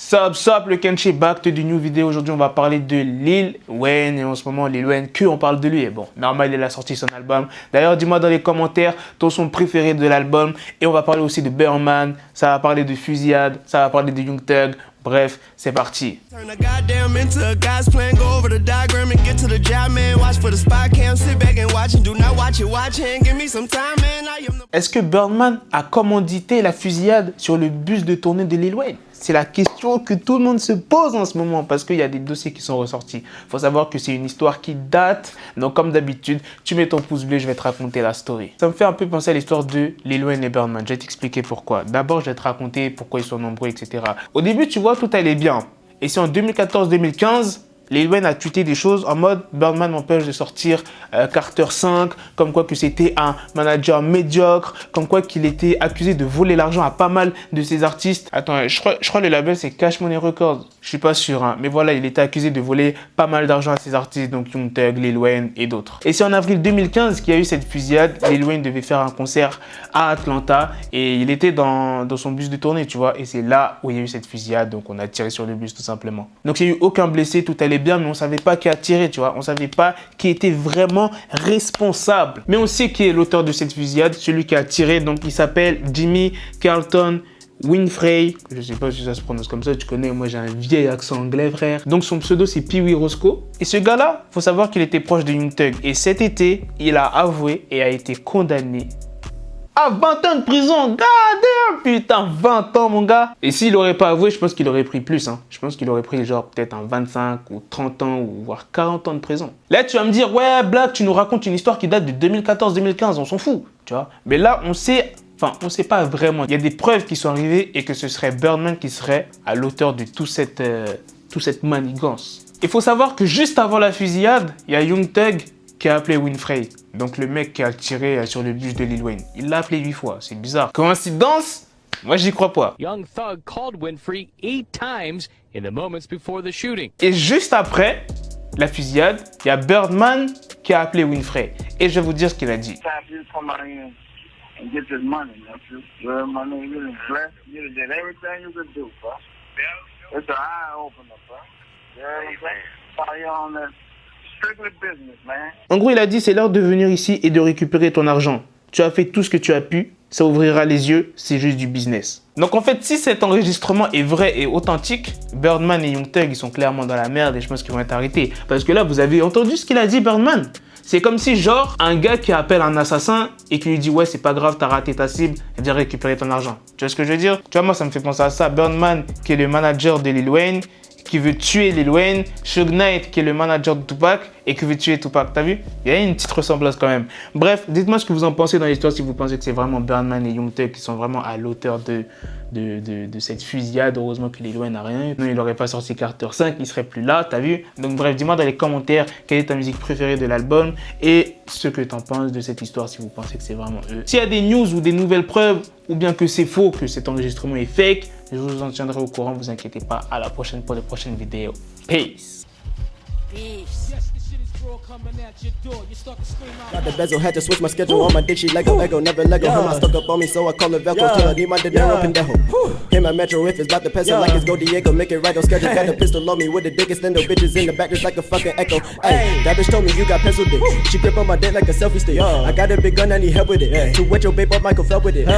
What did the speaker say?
Sup, le Kenshi back to the new vidéo. Aujourd'hui, on va parler de Lil Wayne. Et en ce moment, Lil Wayne, on parle de lui. Et bon, normal, il a sorti son album. D'ailleurs, dis-moi dans les commentaires ton son préféré de l'album. Et on va parler aussi de Birdman. Ça va parler de Fusillade. Ça va parler de Young Thug. Bref, c'est parti. Est-ce que Birdman a commandité la fusillade sur le bus de tournée de Lil Wayne? C'est la question que tout le monde se pose en ce moment parce qu'il y a des dossiers qui sont ressortis. Il faut savoir que c'est une histoire qui date. Donc comme d'habitude, tu mets ton pouce bleu, je vais te raconter la story. Ça me fait un peu penser à l'histoire de Lil Wayne et Birdman. Je vais t'expliquer pourquoi. D'abord, je vais te raconter pourquoi ils sont nombreux, etc. Au début, tu vois, tout allait bien. Et c'est en 2014-2015... Lil Wayne a tweeté des choses en mode Birdman m'empêche de sortir Carter 5, comme quoi que c'était un manager médiocre, comme quoi qu'il était accusé de voler l'argent à pas mal de ses artistes. Attends, je crois le label c'est Cash Money Records, je suis pas sûr, hein. Mais voilà, il était accusé de voler pas mal d'argent à ses artistes, donc Young Thug, Lil Wayne et d'autres. Et c'est en avril 2015 qu'il y a eu cette fusillade. Lil Wayne devait faire un concert à Atlanta et il était dans son bus de tournée, tu vois, et c'est là où il y a eu cette fusillade, donc on a tiré sur le bus tout simplement. Donc il n'y a eu aucun blessé, tout allait bien, mais on savait pas qui a tiré, tu vois, on savait pas qui était vraiment responsable. Mais on sait qui est l'auteur de cette fusillade, celui qui a tiré, donc il s'appelle Jimmy Carlton Winfrey, je sais pas si ça se prononce comme ça, tu connais, moi j'ai un vieil accent anglais, frère. Donc son pseudo c'est Pee Wee Roscoe. Et ce gars-là, faut savoir qu'il était proche de Young Thug. Et cet été, il a avoué et a été condamné à 20 ans de prison. God damn, putain, 20 ans, mon gars. Et s'il n'aurait pas avoué, je pense qu'il aurait pris plus. Hein. Je pense qu'il aurait pris genre peut-être un 25 ou 30 ans ou voire 40 ans de prison. Là, tu vas me dire, ouais, Black, tu nous racontes une histoire qui date de 2014-2015, on s'en fout, tu vois. Mais là, on sait pas vraiment. Il y a des preuves qui sont arrivées et que ce serait Birdman qui serait à l'auteur de toute cette manigance. Il faut savoir que juste avant la fusillade, il y a Young Thug qui a appelé Winfrey, donc le mec qui a tiré sur le bus de Lil Wayne. Il l'a appelé 8 fois, c'est bizarre. Coïncidence? Moi, j'y crois pas. Young Thug called Winfrey 8 times in the moments before the shooting. Et juste après la fusillade, il y a Birdman qui a appelé Winfrey. Et je vais vous dire ce qu'il a dit. En gros, il a dit, c'est l'heure de venir ici et de récupérer ton argent. Tu as fait tout ce que tu as pu, ça ouvrira les yeux, c'est juste du business. Donc en fait, si cet enregistrement est vrai et authentique, Birdman et Young Thug, ils sont clairement dans la merde et je pense qu'ils vont être arrêtés. Parce que là, vous avez entendu ce qu'il a dit, Birdman? C'est comme si, genre, un gars qui appelle un assassin et qui lui dit « Ouais, c'est pas grave, t'as raté ta cible, viens récupérer ton argent. » Tu vois ce que je veux dire? Tu vois, moi, ça me fait penser à ça. Birdman, qui est le manager de Lil Wayne, qui veut tuer Lil Wayne, Suge Knight qui est le manager de Tupac et qui veut tuer Tupac, t'as vu? Il y a une petite ressemblance quand même. Bref, dites-moi ce que vous en pensez dans l'histoire, si vous pensez que c'est vraiment Birdman et Young Thug qui sont vraiment à l'auteur de cette fusillade. Heureusement que Lil Wayne n'a rien eu. Non, il n'aurait pas sorti Carter 5, il serait plus là, t'as vu? Donc bref, dis-moi dans les commentaires quelle est ta musique préférée de l'album et ce que t'en penses de cette histoire, si vous pensez que c'est vraiment eux. S'il y a des news ou des nouvelles preuves, ou bien que c'est faux, que cet enregistrement est fake, je vous en tiendrai au courant, vous inquiétez pas. À la prochaine pour les prochaines vidéos. Peace. Got the bezel, had to switch my schedule. On my dick, she Lego, Ego, never Lego. Him, I stuck up on me, so I call her Velcro. Till I need my dinero, pendejo. Him, my metro, if it's about the peso, like it's go Diego, make it right on schedule. Got the pistol on me with the dick, extendo bitches in the back, just like a fucking echo. Hey, that bitch told me you got pencil dick. She grip on my dick like a selfie stick. I got a big gun, I need help with it. To wet your babe up, Michael fell with it.